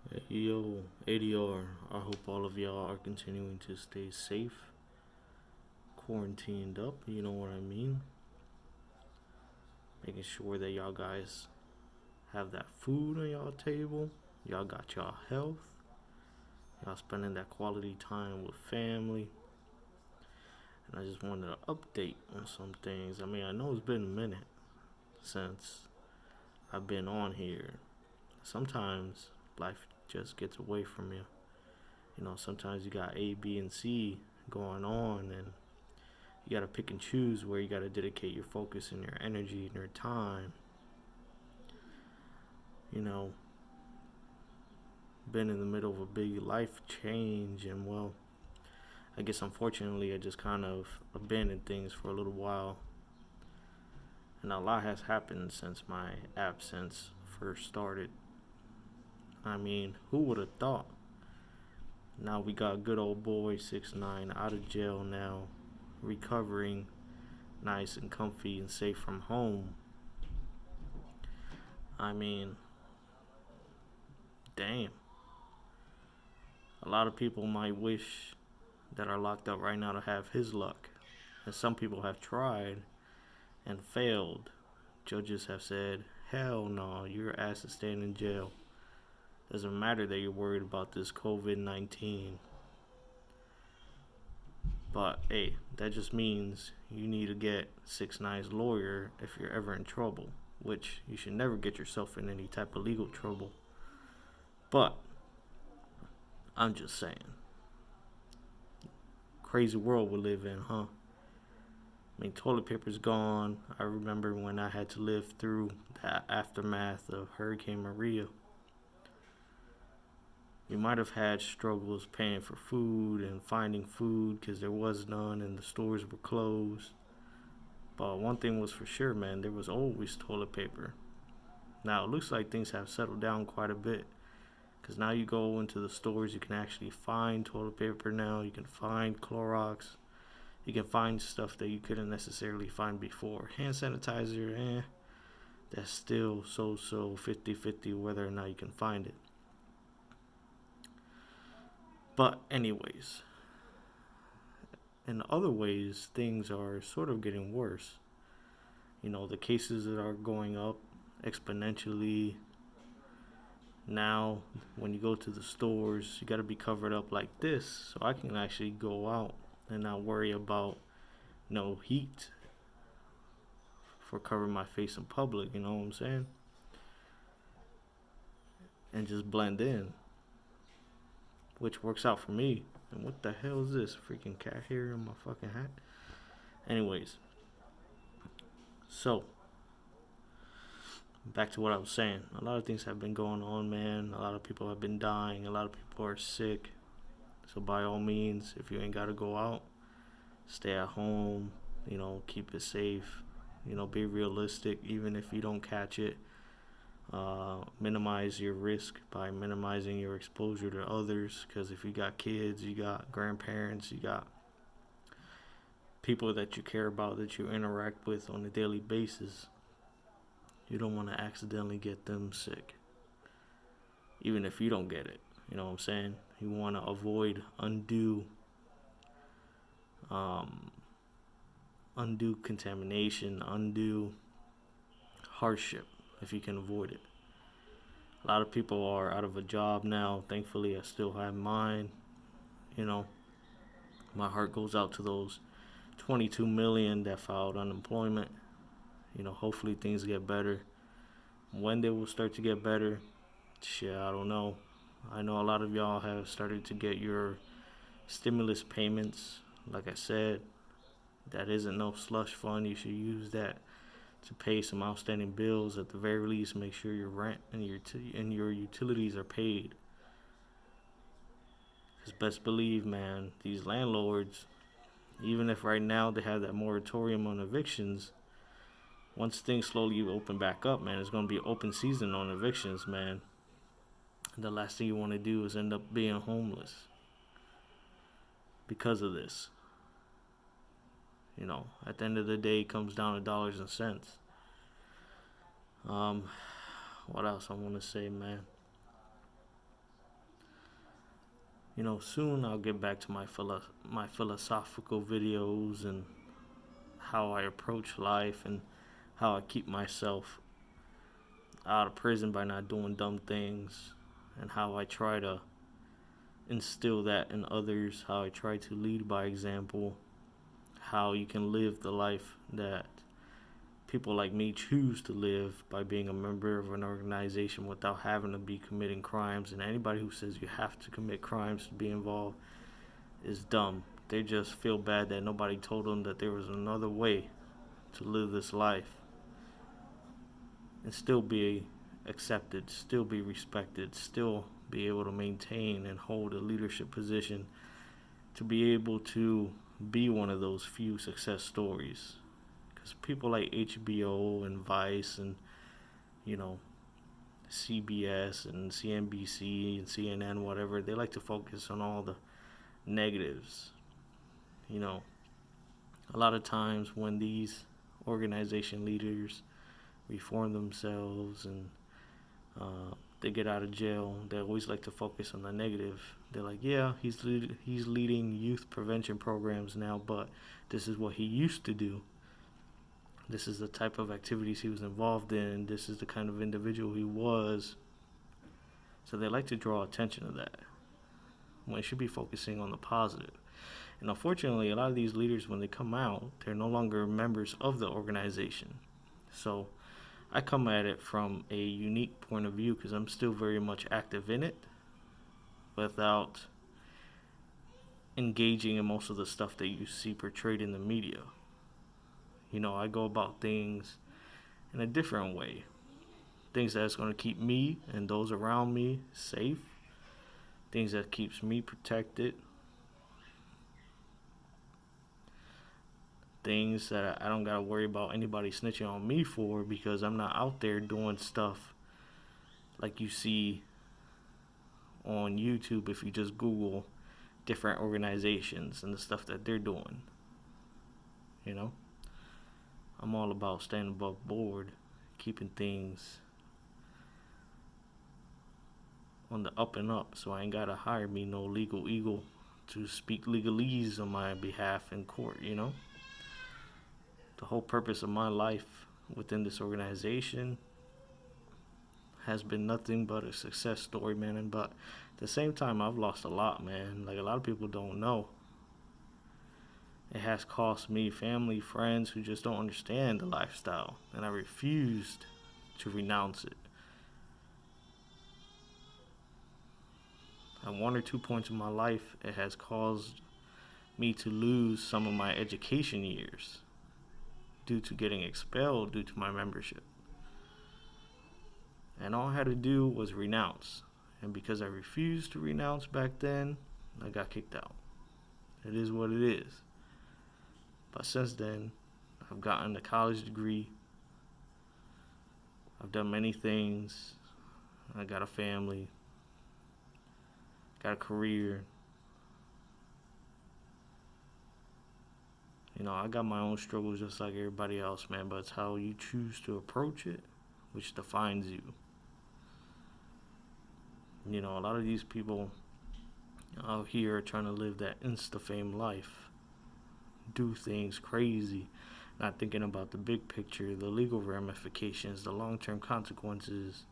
Hey, yo, ADR. I hope all of y'all are continuing to stay safe, quarantined up, you know what I mean? Making sure that y'all guys have that food on y'all table, y'all got y'all health, y'all spending that quality time with family. And I just wanted to update on some things. I mean, I know it's been a minute since I've been on here. Sometimes life just gets away from you. Sometimes you got A, B, and C going on, and you got to pick and choose where you got to dedicate your focus and your energy and your time. You know, been in the middle of a big life change, and well, I guess unfortunately I just kind of abandoned things for a little while. And a lot has happened since my absence first started. I mean, who would have thought? Now we got good old boy 6ix9ine out of jail now, recovering nice and comfy and safe from home. I mean, damn. A lot of people might wish that are locked up right now to have his luck. And some people have tried and failed. Judges have said, hell no, your ass is staying in jail. Doesn't matter that you're worried about this COVID 19. But hey, that just means you need to get 6ix9ine's lawyer if you're ever in trouble, which you should never get yourself in any type of legal trouble. But I'm just saying, crazy world we live in, huh? I mean, toilet paper's gone. I remember when I had to live through the aftermath of Hurricane Maria. We might have had struggles paying for food and finding food because there was none and the stores were closed. But one thing was for sure, man, there was always toilet paper. Now it looks like things have settled down quite a bit because now you go into the stores, you can actually find toilet paper now. You can find Clorox. You can find stuff that you couldn't necessarily find before. Hand sanitizer, that's still so 50-50 whether or not you can find it. But, anyways, in other ways, things are sort of getting worse. The cases that are going up exponentially. Now, when you go to the stores, you got to be covered up like this so I can actually go out and not worry about no heat for covering my face in public, you know what I'm saying? And just blend in, which works out for me. And what the hell is this? Freaking cat hair on my fucking hat? Anyways, so back to what I was saying. A lot of things have been going on, man. A lot of people have been dying. A lot of people are sick. So by all means, if you ain't gotta go out, stay at home. Keep it safe. Be realistic. Even if you don't catch it, minimize your risk by minimizing your exposure to others. Because if you got kids, you got grandparents, you got people that you care about that you interact with on a daily basis, you don't want to accidentally get them sick. Even if you don't get it, you know what I'm saying? You want to avoid um, undue contamination, undue hardship if you can avoid it. A lot of people are out of a job now. Thankfully, I still have mine. You know, my heart goes out to those 22 million that filed unemployment. Hopefully things get better. When they will start to get better, shit, I don't know. I know a lot of y'all have started to get your stimulus payments. Like I said, that isn't no slush fund. You should use that to pay some outstanding bills. At the very least, make sure your rent and your utilities are paid. Cause best believe, man, these landlords, even if right now they have that moratorium on evictions, once things slowly open back up, man, it's gonna be open season on evictions, man. And the last thing you want to do is end up being homeless because of this. At the end of the day, it comes down to dollars and cents. Um, what else I want to say, man? Soon I'll get back to my philosophical videos and how I approach life and how I keep myself out of prison by not doing dumb things, and how I try to instill that in others, how I try to lead by example, how you can live the life that people like me choose to live by being a member of an organization without having to be committing crimes. And anybody who says you have to commit crimes to be involved is dumb. They just feel bad that nobody told them that there was another way to live this life and still be accepted, still be respected, still be able to maintain and hold a leadership position, to be able to be one of those few success stories. Because people like HBO and Vice and, you know, CBS and CNBC and CNN, whatever, they like to focus on all the negatives. A lot of times when these organization leaders reform themselves and they get out of jail, they always like to focus on the negative. They're like, yeah, he's leading youth prevention programs now, but this is what he used to do. This is the type of activities he was involved in. This is the kind of individual he was. So they like to draw attention to that when it should be focusing on the positive. And unfortunately, a lot of these leaders, when they come out, they're no longer members of the organization. So I come at it from a unique point of view because I'm still very much active in it without engaging in most of the stuff that you see portrayed in the media. I go about things in a different way. Things that's going to keep me and those around me safe. Things that keeps me protected. Things that I don't got to worry about anybody snitching on me for, because I'm not out there doing stuff like you see on YouTube if you just Google different organizations and the stuff that they're doing. I'm all about staying above board, keeping things on the up and up, so I ain't gotta hire me no legal eagle to speak legalese on my behalf in court. The whole purpose of my life within this organization has been nothing but a success story, man. But at the same time, I've lost a lot, man. Like, a lot of people don't know. It has cost me family, friends who just don't understand the lifestyle, and I refused to renounce it. At one or two points in my life, it has caused me to lose some of my education years due to getting expelled due to my membership. And all I had to do was renounce. And because I refused to renounce back then, I got kicked out. It is what it is. But since then, I've gotten a college degree. I've done many things. I got a family. Got a career. I got my own struggles just like everybody else, man. But it's how you choose to approach it which defines you. A lot of these people out here are trying to live that insta-fame life. Do things crazy, not thinking about the big picture, the legal ramifications, the long-term consequences.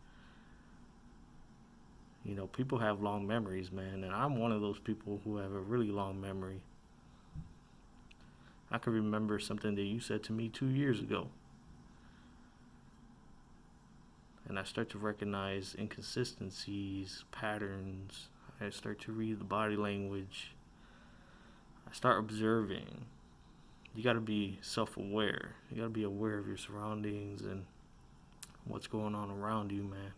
People have long memories, man, and I'm one of those people who have a really long memory. I can remember something that you said to me 2 years ago. And I start to recognize inconsistencies, patterns. I start to read the body language. I start observing. You got to be self-aware. You got to be aware of your surroundings and what's going on around you, man.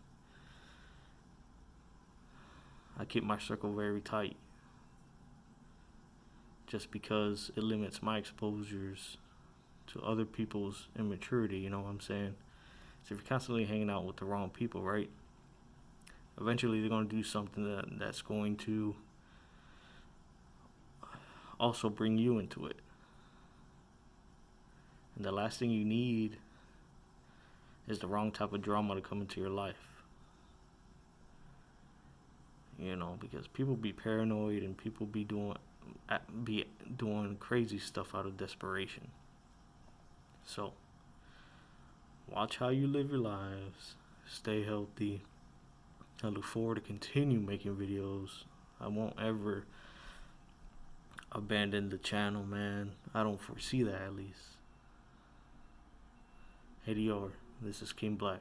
I keep my circle very tight just because it limits my exposures to other people's immaturity, you know what I'm saying? So if you're constantly hanging out with the wrong people, right, eventually they're going to do something that's going to also bring you into it. And the last thing you need is the wrong type of drama to come into your life. because people be paranoid and people be doing crazy stuff out of desperation. So, watch how you live your lives. Stay healthy. I look forward to continue making videos. I won't ever abandon the channel, man. I don't foresee that, at least. Hey Dior, this is King Black.